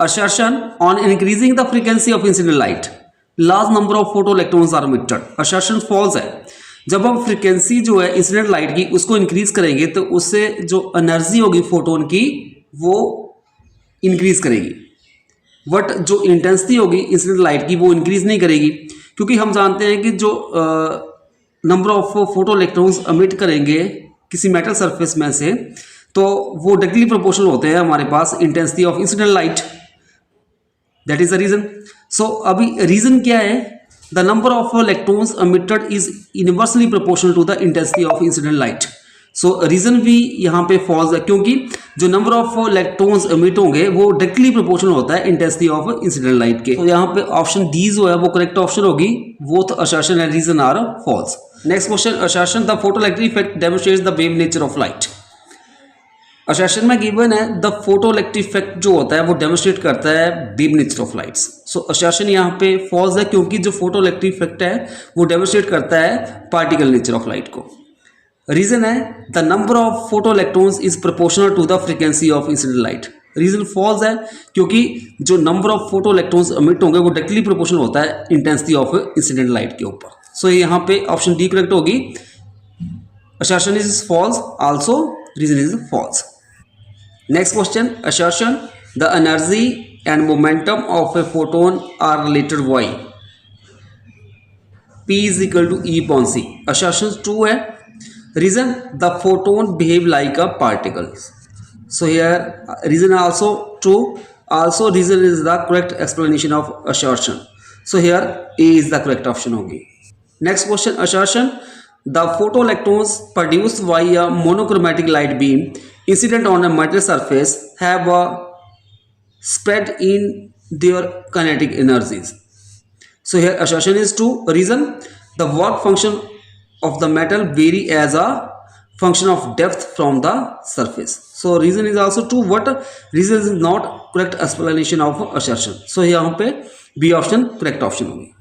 assertion on increasing the frequency of incident light large number of photoelectrons are emitted. assertion false है। जब हम frequency जो है incident light की उसको इंक्रीज करेंगे तो उससे जो एनर्जी होगी फोटोन की वो इंक्रीज करेगी, बट जो इंटेंसिटी होगी इंसिडेंट लाइट की वो इंक्रीज नहीं करेगी, क्योंकि हम जानते हैं कि जो नंबर ऑफ फोटो इलेक्ट्रॉन्स अमिट करेंगे किसी मेटल सरफेस में से तो वो डायरेक्टली प्रोपोर्शनल होते हैं हमारे पास intensity of incident light. That is the reason. So अभी रीजन क्या है? The number of electrons emitted is inversely proportional to the intensity of incident light. So reason भी यहाँ पे फॉल्स है, क्योंकि जो नंबर ऑफ इलेक्ट्रॉन्स एमिट होंगे वो डायरेक्टली प्रोपोर्शनल होता है इंटेंसिटी ऑफ इंसिडेंट लाइट के। तो यहाँ पे ऑप्शन डी जो है वो करेक्ट ऑप्शन होगी। Both assertion and reason are false. Next question, assertion the photoelectric effect demonstrates the wave nature of light. assertion में गिवन है द फोटोइलेक्ट्रिक इफेक्ट जो होता है वो डेमोन्स्ट्रेट करता है wave nature of lights. So assertion यहाँ पे फॉल्स है, क्योंकि जो फोटोइलेक्ट्रिक इफेक्ट है वो डेमोन्स्ट्रेट करता है पार्टिकल नेचर ऑफ लाइट को। रीजन है the number of photo electrons is proportional to the frequency of incident light. Reason false है, क्योंकि जो number of photo electrons emit होंगे वो डायरेक्टली प्रोपोर्शनल होता है इंटेंसिटी ऑफ इंसिडेंट लाइट के ऊपर। सो यहाँ पे ऑप्शन डी करेक्ट होगी। assertion is false, also reason is false. Next question, assertion the energy and momentum of a photon are related via. P is equal to E upon C. assertion true है। Reason the photon behave like a particle. So here reason also true. Also reason is the correct explanation of assertion. So here A is the correct option होगी। Next question, assertion the photoelectrons produced by a monochromatic light beam incident on a metal surface have a spread in their kinetic energies. So here assertion is true. Reason the work function of the metal vary as a function of depth from the surface. So reason is also true, but reason is not correct explanation of assertion. So यहाँ पे B option correct option होगी।